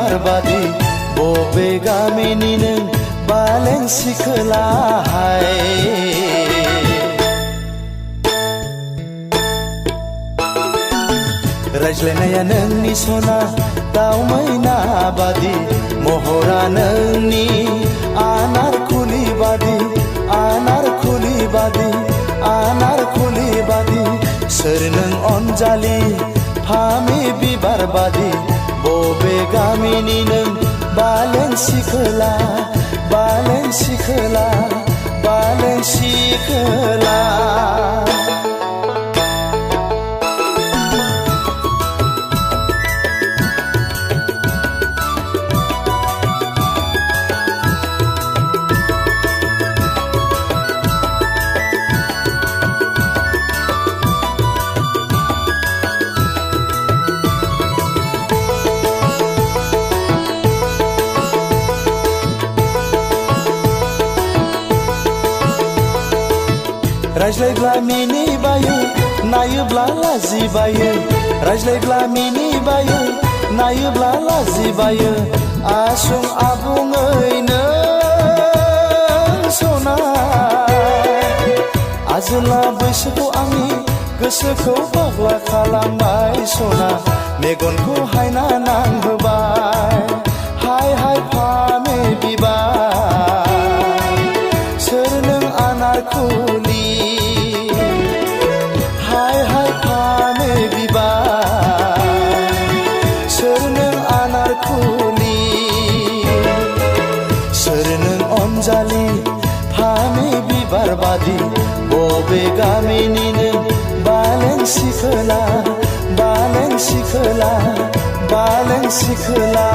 बिबार बादि बबे गामिनि नों बालें सिखोलाहाय रायज्लायनाया नोंनि सना दाउ मैना बादि महरा नोंनि आनारखुलि बादि आनारखुलि बादि आनारखुलि बादि सोर नों अनजालि फामे बिबार बादि बबे गामिनि नों बालें सिखोला बालें सिखोला बालें सिखोला रायज्लायब्ला मिनिबायो नायोब्ला लाजिबायो रायज्लायब्ला मिनिबायो नायोब्ला लाजिबायो आसुं आबुङै नों सना आजोला बैसोखौ आंनि गोसोखौ फाग्ला खालामबाय सना मेगनखौ हायना नांहोबाय हाय हाय फामे बिबार सोर नों आनारखुलि अनजालि फामे बिबार बादि बबे गामिनि नों बालें सिखोला बालें सिखोला बालें सिखोला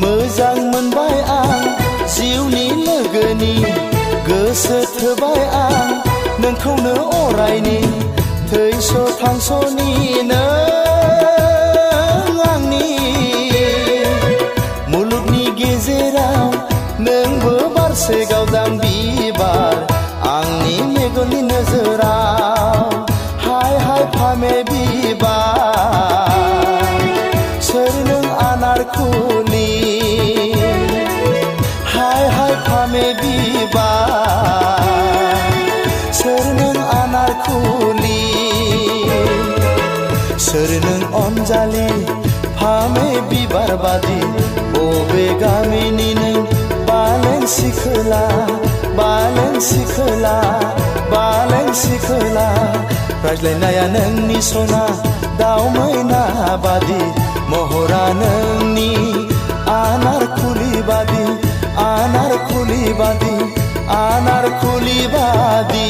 मोजां मोनबाय आं जिउनि लोगोनि गोसो थोबाय आं नोंखौनो अरायनि थैस' थांस'नि नों आंनि मुलुगनि गेजेराव नोंबो बारसे गावदां बिबार आंनि मेगननि नोजोराव हाय हाय फामे बिबार सोर नों आनारखुलि हाय हाय फामे बिबार सोर नों आनारखुलि सोर नों अनजालि फामे बिबार बादि बबे गामिनि नों बालें सिखोला बालें सिखोला बालें सिखोला रायज्लायनाया नोंनि सना दाउ मैना बादि महरा नोंनि आनारखुलि बादि आनारखुलि बादि आनारखुलि बादि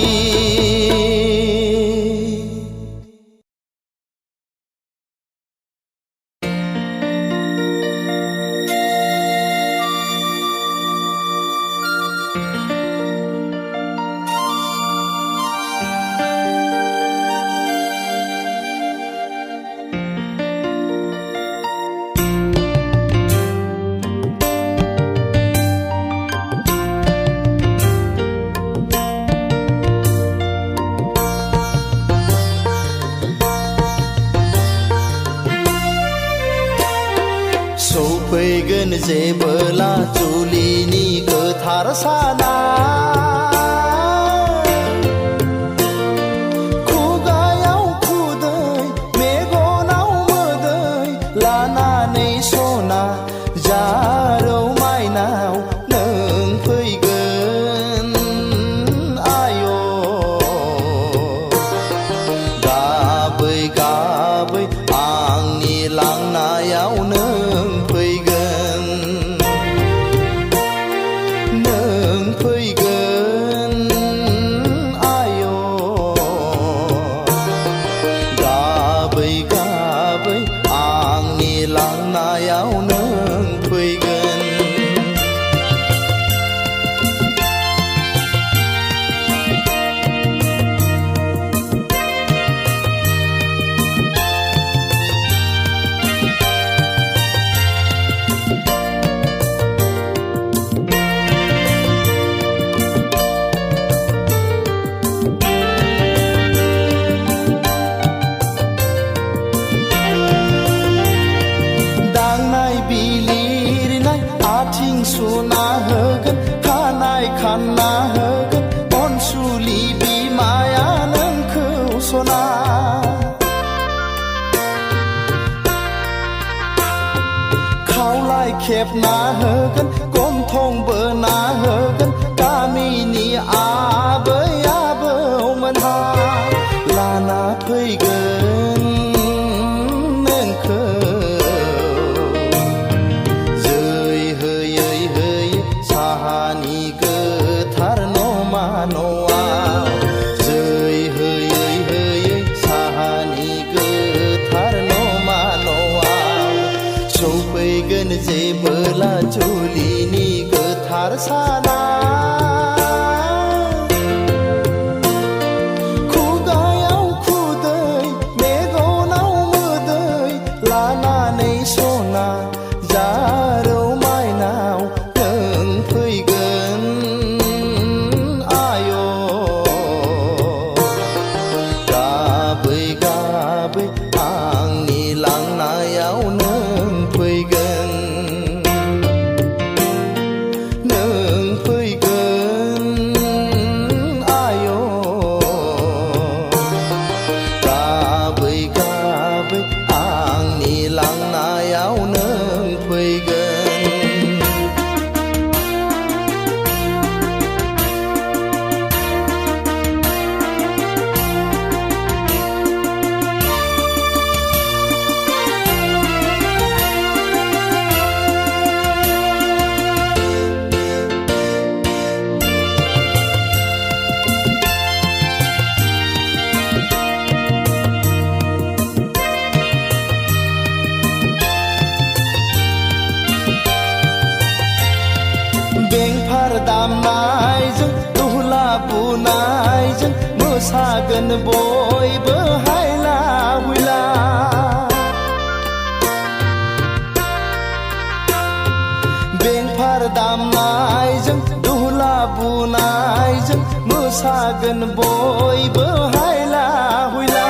सौफैगोन जेबोला जुलिनि गोथार साना खुगायाव खुदै मेगनाव मोदै लानानै सना जारौ माइनाव नों फैगोन आय' गाबै गाबै आंनि लांनायाव नों लांनायाव नों फैगोन खेब ना होगोन गम थं बो ना होगोन गामिनि आबै आबौमोनहा लाना फैगोन नोंखौ जै होयै होयै साहानि गोथार नमा न'आव जै होयै होयै साहानि गोथार नमा न'आव सौफैगोन जेबोला जुलिनि गोथार साना खुगायाव खुदै मेगनाव मोदै लानानै सना जारौ माइनाव नों फैगोन आय' गाबै गाबै आंनि लांनायाव नों फैगोन बेंफार दामनायजों दुहला बुनायजों मोसागोन बयबो हायला हुइला बेंफार दामनायजों दुहला बुनायजों मोसागोन बयबो हायला हुइला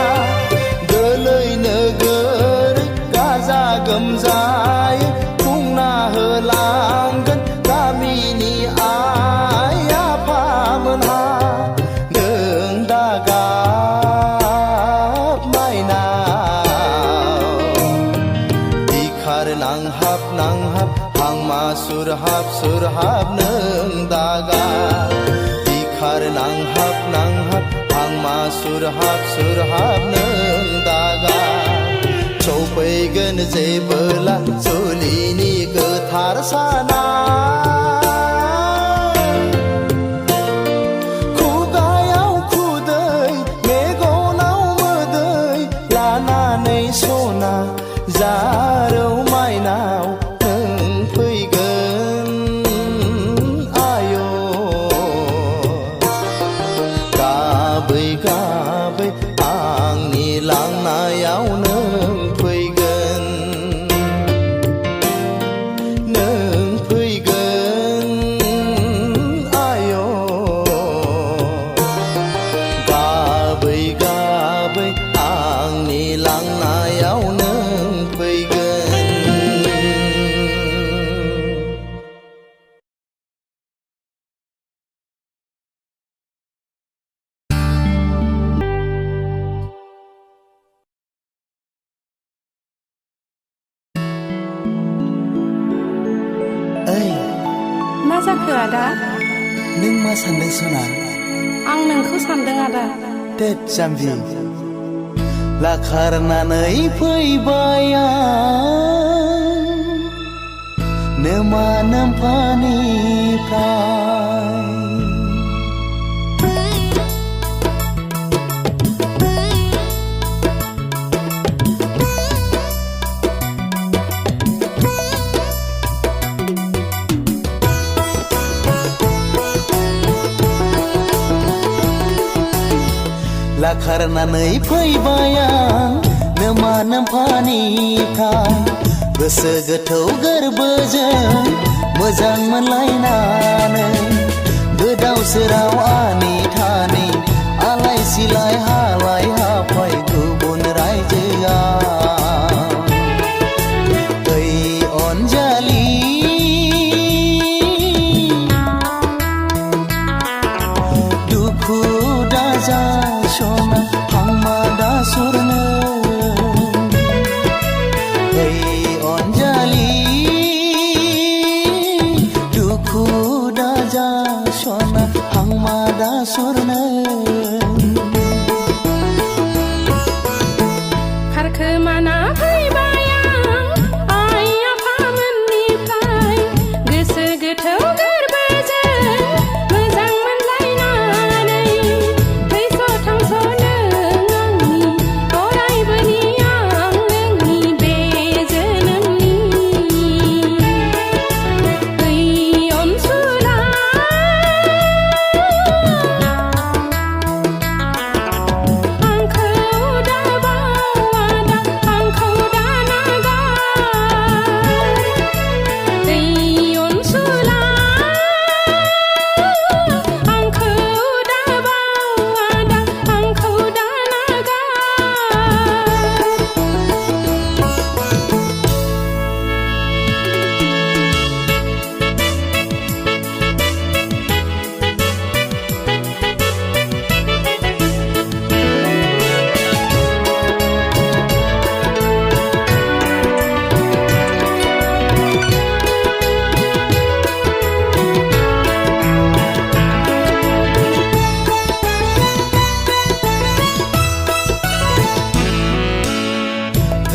गोलै नोगोरै गाजा गोमजायै खुंना होलांगोन गामिनि आइ आफामोनहा नों दागाब माइनाव बिखार नांहाब नांहाब हांमा सुरहाब सुरहाब नों दागाब बिखार नांहाब नांहाब हांमा सुरहाब सुरहाब नों दागाब सौफैगोन जेबोला जुलिनि गोथार साना खुगायाव खुदै मेगनाव मोदै लानानै सना जारौ माइनाव नों फैगोन आय' गाबै गाबै आंनि लांनायाव नों फैगोन आय' गाबै गाबै आंनि लांनायाव नों फैगोन मा जाखो आदा? नों मा सानदों सना? आं नोंखौ सानदों आदा। देत जाम्बि लाखारनानै फैबाय आं नोमा नोम्फानिफ्राय लाखारनानै फैबाय आं नोमा नोम्फानिफ्राय गोसो गोथौ गोरबोजों मोजां मोनलायनानै गोदाव सोराव आनि थानि आलाय सिलाय हालाय हाफाय गुबुन रायजोआव ओइ अनजालि दुखु दाजा सना हांमा दासु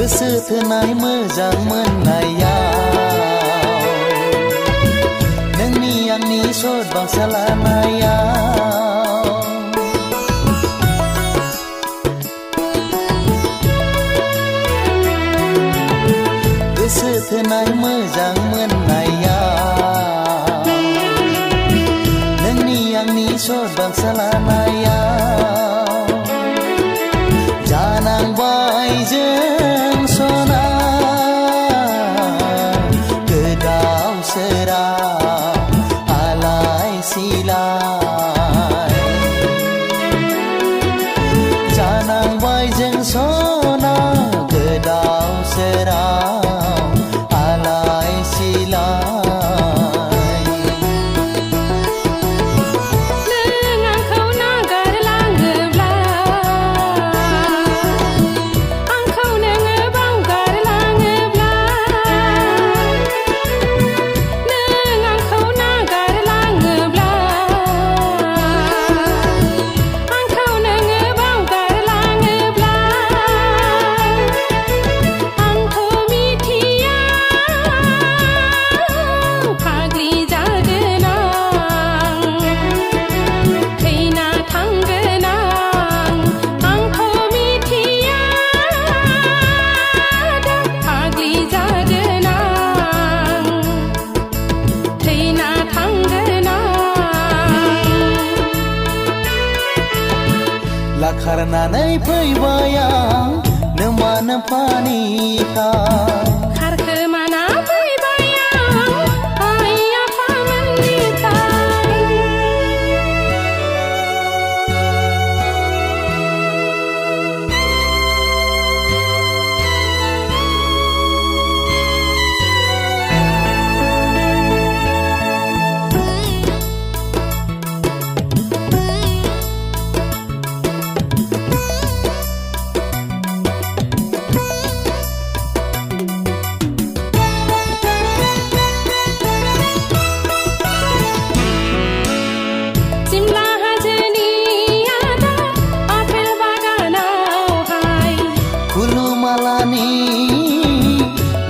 गोसो थोनाय मोजां मोननायाव नोंनि आंनि सद बांसा लानायाव गोसो थोनाय मोजां मोननायाव नोंनि आंनि सद बांसा लानायाव जानांबाय जों सना गोदाव सोराव आलाय सिलाय जानांबाय जों सना गोदाव सोराव आलाय सिलाय लाखारनानै फैबाय आं नोमा नोम्फानिफ्राय खारखोमाना फैबाय आं आइ आफामोननिफ्राय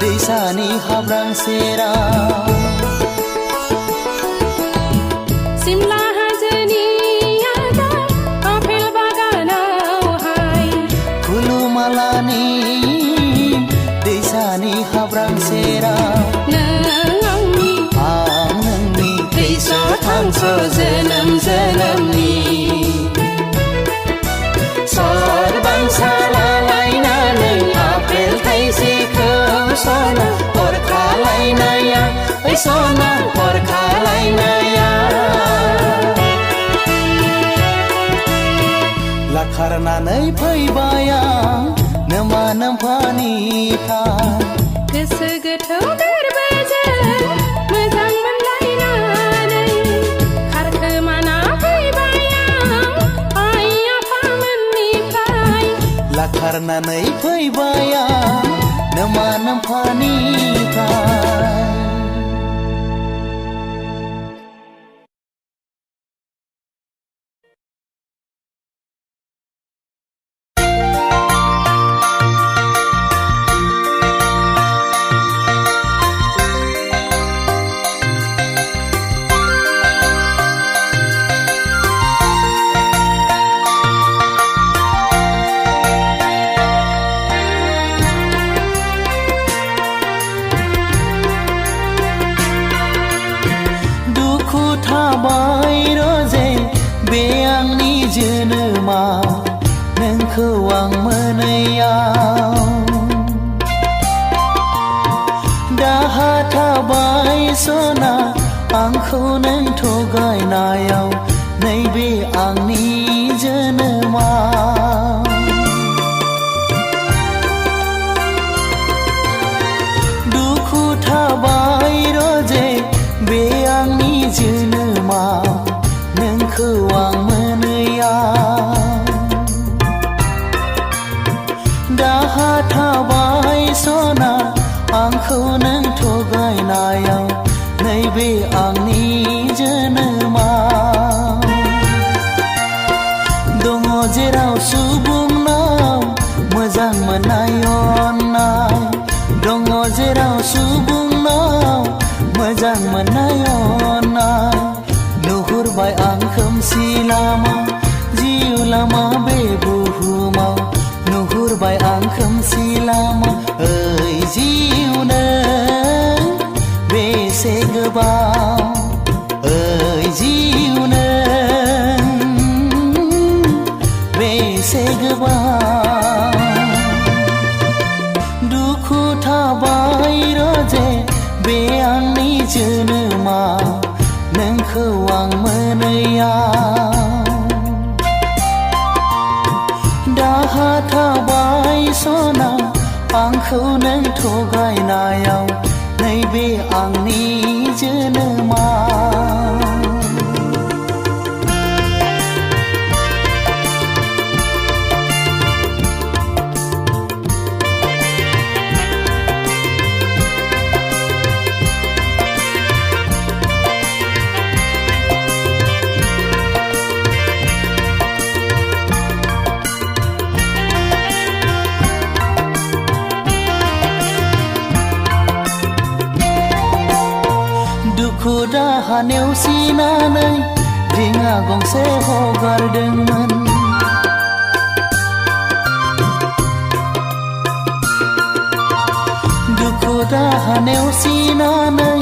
दैसानि हाब्रां सेराव सिमला हाजोनि आदा आपेल बागानावहाय खुलुमालानि दैसानि हाब्रां सेराव नों आं नोंनि थैस' थांस' जोनोम जोनोमनि बांसा लालायनानै आपेल थाइसेखौ सना हरखालायनाया ओइ सना हरखालायनाया लाखारनानै फैबाय आं नोमा नोम्फानिफ्राय गोसो गोथौ गोरबोजों मोजां मोनलायनानै खारखोमाना फैबाय आं आइ आफामोननिफ्राय लाखारनानै फैबाय आं नोमा नोम्फानिफ्राय थाबाय रोजे बे आंनि जोनोमा नोंखौ आं मोनैयाव दाहा थाबाय सना आंखौ नों थगायनायाव नैबे आंनि जोनोमा दुखु थाबाय रोजे बे आंनि जोनोमा नोंखौ आं मोनैयाव दाहा थाबाय सना आंखौ नों थगायनायाव नैबे आंनि जोनोमा दङ जेराव सुबुंनाव मोजां मोन मोननाय अननाय दङ जेराव सुबुंनाव मोजां मोननाय अननाय नुहुरबाय आं खोमसि लामा जिउ लामा बे बुहुमाव नुहुरबाय आं खोमसि लामा ओइ जिउ नों बेसे गोबाव ओइ जिउ नों बेसे गोबाव दुखु थाबाय रजे बे आंनि जोनोमा नोंखौ आं मोनैयाव दाहा थाबाय सना आंखौ नों थगायनायाव नैबे आंनि जोनोमा दुखु दाहा नेवसिनानै दिङा गंसे हगारदोंमोन दुखु दाहा नेवसिनानै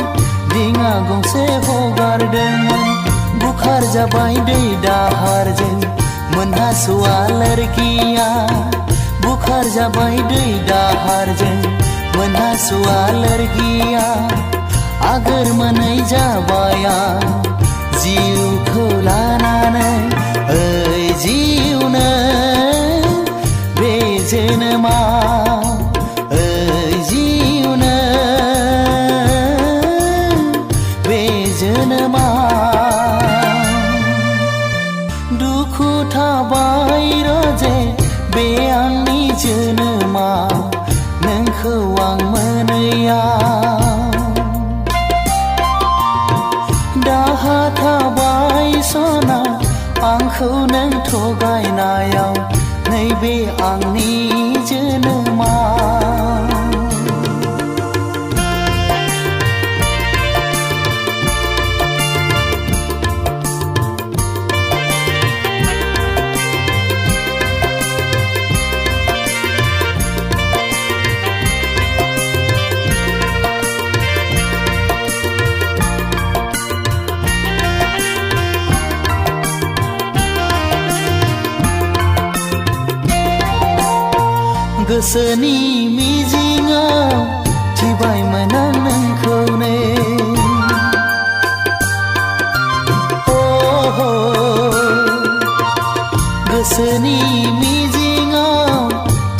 दिङा गंसे हगारदोंमोन बुखार जाबाय दै दाहारजों मोनहास'आ लोरगिया बुखार जाबाय दै दाहारजों मोनहास'आ लोरगिया आगोर मोनै जाबाय आं जिउखौ लानानै ओइ जिउ नों बे जोनोमाव ओइ जिउ नों बे जोनोमाव दुखु थाबाय रजे बे आंनि जोनोमा नोंखौ आं मोनैयाव दाहा थाबाय सना आंखौ नों थगायनायाव नैबे आंनि जोनोमा गोसोनि मिजिङाव थिबायमोन आं नोंखौनो गोसोनि मिजिङाव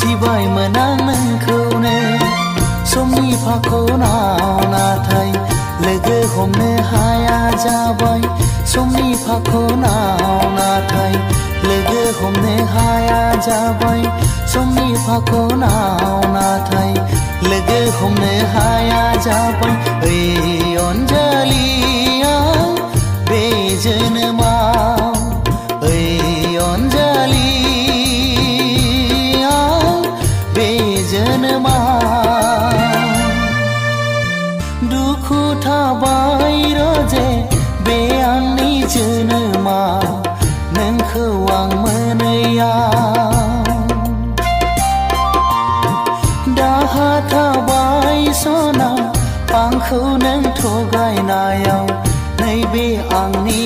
थिबायमोन आं नोंखौनो समनि फाखनाव नाथाय लोगो हमनो हाया जाबाय समनि फाखनाव नाथाय लोगो हमनो हाया जाबाय समनि फाखनाव नाथाय लोगो हमनो हाया जाबाय ओइ अनजालिया बे जोनोमाव ओइ अनजालिया बे जोनोमाव दुखु थाबाय रजे बे आंनि जोनोमा नोंखौ आं मोनैयाव दाहा थाबाय सना आंखौ नों थगायनायाव नैबे आंनि